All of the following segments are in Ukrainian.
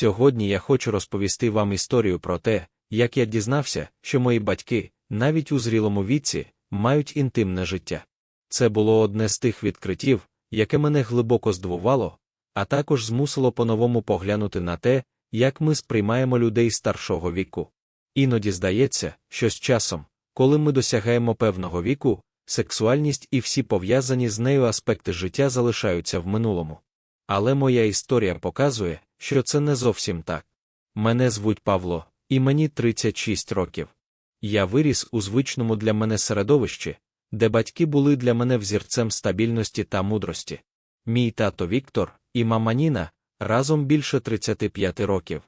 Сьогодні я хочу розповісти вам історію про те, як я дізнався, що мої батьки, навіть у зрілому віці, мають інтимне життя. Це було одне з тих відкриттів, яке мене глибоко здивувало, а також змусило по-новому поглянути на те, як ми сприймаємо людей старшого віку. Іноді здається, що з часом, коли ми досягаємо певного віку, сексуальність і всі пов'язані з нею аспекти життя залишаються в минулому. Але моя історія показує, що це не зовсім так. Мене звуть Павло, і мені 36 років. Я виріс у звичному для мене середовищі, де батьки були для мене взірцем стабільності та мудрості. Мій тато Віктор і мама Ніна разом більше 35 років.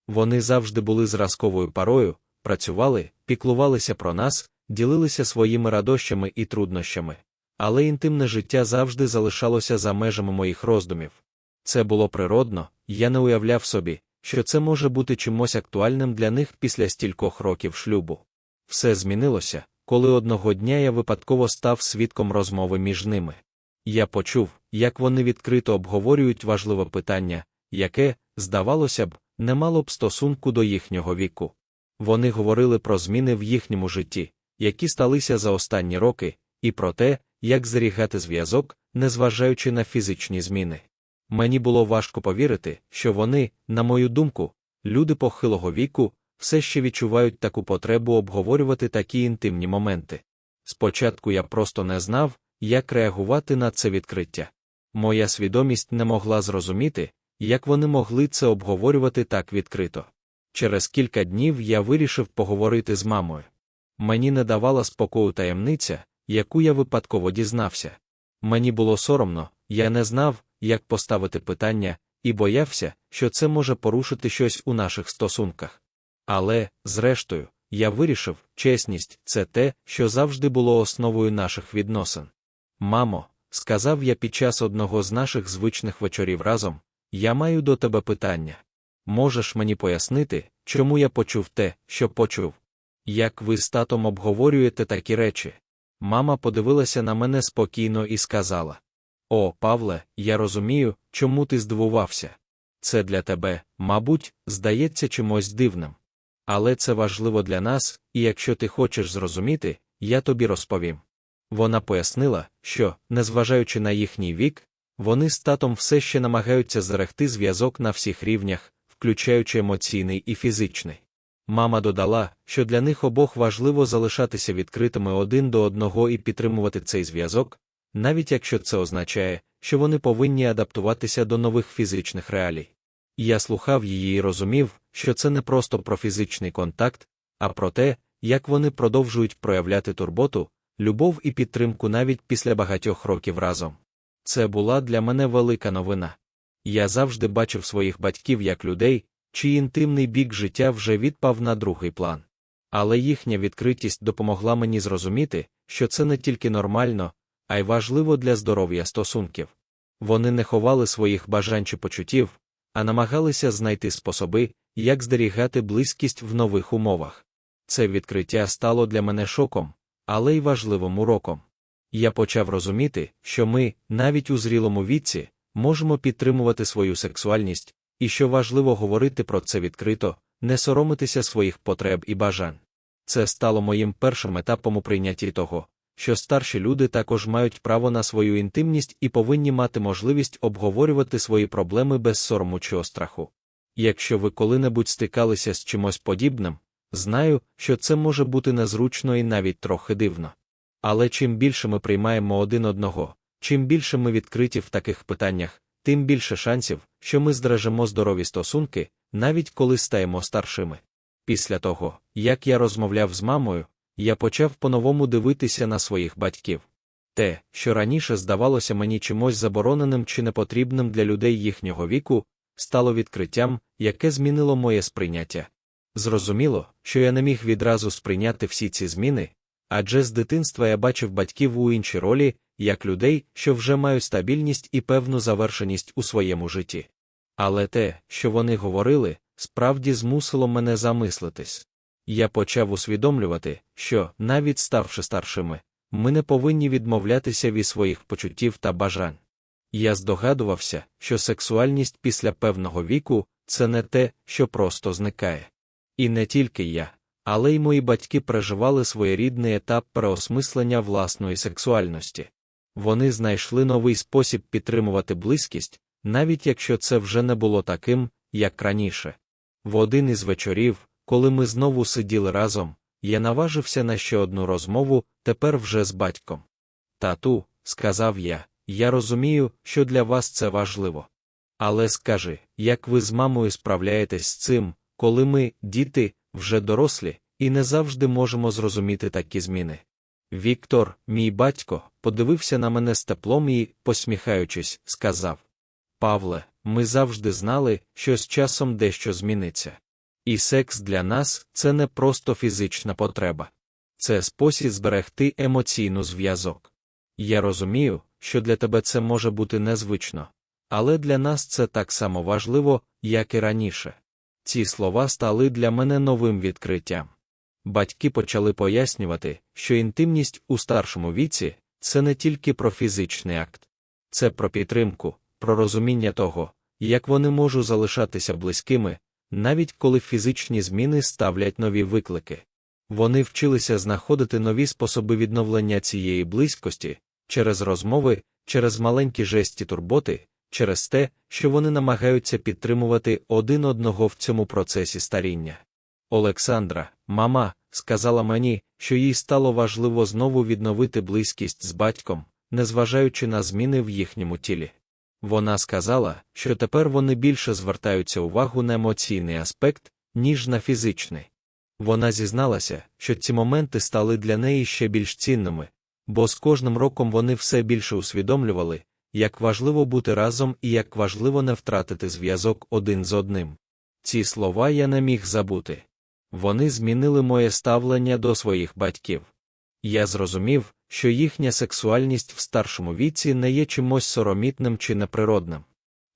Вони завжди були зразковою парою, працювали, піклувалися про нас, ділилися своїми радощами і труднощами. Але інтимне життя завжди залишалося за межами моїх роздумів. Це було природно, я не уявляв собі, що це може бути чимось актуальним для них після стількох років шлюбу. Все змінилося, коли одного дня я випадково став свідком розмови між ними. Я почув, як вони відкрито обговорюють важливе питання, яке, здавалося б, не мало б стосунку до їхнього віку. Вони говорили про зміни в їхньому житті, які сталися за останні роки, і про те, як зберігати зв'язок, незважаючи на фізичні зміни. Мені було важко повірити, що вони, на мою думку, люди похилого віку, все ще відчувають таку потребу обговорювати такі інтимні моменти. Спочатку я просто не знав, як реагувати на це відкриття. Моя свідомість не могла зрозуміти, як вони могли це обговорювати так відкрито. Через кілька днів я вирішив поговорити з мамою. Мені не давала спокою таємниця, яку я випадково дізнався. Мені було соромно, я не знав, як поставити питання, і боявся, що це може порушити щось у наших стосунках. Але, зрештою, я вирішив, чесність – це те, що завжди було основою наших відносин. «Мамо», – сказав я під час одного з наших звичних вечорів разом, – «я маю до тебе питання. Можеш мені пояснити, чому я почув те, що почув? Як ви з татом обговорюєте такі речі?» Мама подивилася на мене спокійно і сказала: «О, Павле, я розумію, чому ти здивувався. Це для тебе, мабуть, здається чимось дивним. Але це важливо для нас, і якщо ти хочеш зрозуміти, я тобі розповім». Вона пояснила, що, незважаючи на їхній вік, вони з татом все ще намагаються зберегти зв'язок на всіх рівнях, включаючи емоційний і фізичний. Мама додала, що для них обох важливо залишатися відкритими один до одного і підтримувати цей зв'язок, навіть якщо це означає, що вони повинні адаптуватися до нових фізичних реалій. Я слухав її і розумів, що це не просто про фізичний контакт, а про те, як вони продовжують проявляти турботу, любов і підтримку навіть після багатьох років разом. Це була для мене велика новина. Я завжди бачив своїх батьків як людей, чий інтимний бік життя вже відпав на другий план. Але їхня відкритість допомогла мені зрозуміти, що це не тільки нормально, а й важливо для здоров'я стосунків. Вони не ховали своїх бажань чи почуттів, а намагалися знайти способи, як зберігати близькість в нових умовах. Це відкриття стало для мене шоком, але й важливим уроком. Я почав розуміти, що ми, навіть у зрілому віці, можемо підтримувати свою сексуальність, і що важливо говорити про це відкрито, не соромитися своїх потреб і бажань. Це стало моїм першим етапом у прийнятті того, що старші люди також мають право на свою інтимність і повинні мати можливість обговорювати свої проблеми без сорому чи страху. Якщо ви коли-небудь стикалися з чимось подібним, знаю, що це може бути незручно і навіть трохи дивно. Але чим більше ми приймаємо один одного, чим більше ми відкриті в таких питаннях, тим більше шансів, що ми збережемо здорові стосунки, навіть коли стаємо старшими. Після того, як я розмовляв з мамою, я почав по-новому дивитися на своїх батьків. Те, що раніше здавалося мені чимось забороненим чи непотрібним для людей їхнього віку, стало відкриттям, яке змінило моє сприйняття. Зрозуміло, що я не міг відразу сприйняти всі ці зміни, адже з дитинства я бачив батьків у іншій ролі, як людей, що вже мають стабільність і певну завершеність у своєму житті. Але те, що вони говорили, справді змусило мене замислитись. Я почав усвідомлювати, що, навіть ставши старшими, ми не повинні відмовлятися від своїх почуттів та бажань. Я здогадувався, що сексуальність після певного віку – це не те, що просто зникає. І не тільки я, але й мої батьки переживали своєрідний етап переосмислення власної сексуальності. Вони знайшли новий спосіб підтримувати близькість, навіть якщо це вже не було таким, як раніше. В один із вечорів, коли ми знову сиділи разом, я наважився на ще одну розмову, тепер вже з батьком. «Тату», – сказав я розумію, що для вас це важливо. Але скажи, як ви з мамою справляєтесь з цим, коли ми, діти, вже дорослі, і не завжди можемо зрозуміти такі зміни? Віктор, мій батько, подивився на мене з теплом і, посміхаючись, сказав: «Павле, ми завжди знали, що з часом дещо зміниться. І секс для нас – це не просто фізична потреба. Це спосіб зберегти емоційний зв'язок. Я розумію, що для тебе це може бути незвично, але для нас це так само важливо, як і раніше». Ці слова стали для мене новим відкриттям. Батьки почали пояснювати, що інтимність у старшому віці – це не тільки про фізичний акт. Це про підтримку, про розуміння того, як вони можуть залишатися близькими, навіть коли фізичні зміни ставлять нові виклики. Вони вчилися знаходити нові способи відновлення цієї близькості, через розмови, через маленькі жесті турботи, через те, що вони намагаються підтримувати один одного в цьому процесі старіння. Олександра, мама, сказала мені, що їй стало важливо знову відновити близькість з батьком, незважаючи на зміни в їхньому тілі. Вона сказала, що тепер вони більше звертаються увагу на емоційний аспект, ніж на фізичний. Вона зізналася, що ці моменти стали для неї ще більш цінними, бо з кожним роком вони все більше усвідомлювали, як важливо бути разом і як важливо не втратити зв'язок один з одним. Ці слова я не міг забути. Вони змінили моє ставлення до своїх батьків. Я зрозумів, що їхня сексуальність в старшому віці не є чимось соромітним чи неприродним.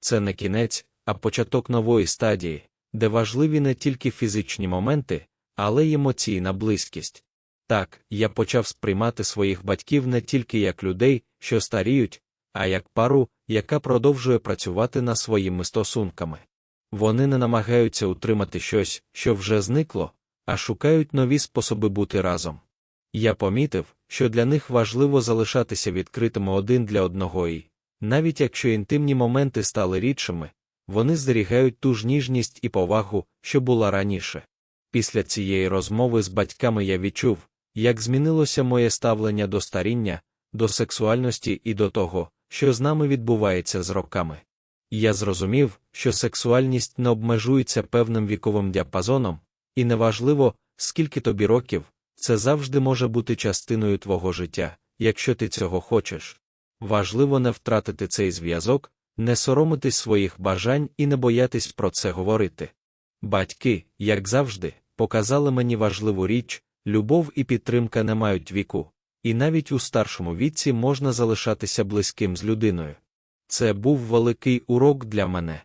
Це не кінець, а початок нової стадії, де важливі не тільки фізичні моменти, але й емоційна близькість. Так, я почав сприймати своїх батьків не тільки як людей, що старіють, а як пару, яка продовжує працювати над своїми стосунками. Вони не намагаються утримати щось, що вже зникло, а шукають нові способи бути разом. Я помітив, що для них важливо залишатися відкритими один для одного і, навіть якщо інтимні моменти стали рідшими, вони зберігають ту ж ніжність і повагу, що була раніше. Після цієї розмови з батьками я відчув, як змінилося моє ставлення до старіння, до сексуальності і до того, що з нами відбувається з роками. Я зрозумів, що сексуальність не обмежується певним віковим діапазоном, і неважливо, скільки тобі років, це завжди може бути частиною твого життя, якщо ти цього хочеш. Важливо не втратити цей зв'язок, не соромитись своїх бажань і не боятись про це говорити. Батьки, як завжди, показали мені важливу річ: любов і підтримка не мають віку, і навіть у старшому віці можна залишатися близьким з людиною. Це був великий урок для мене.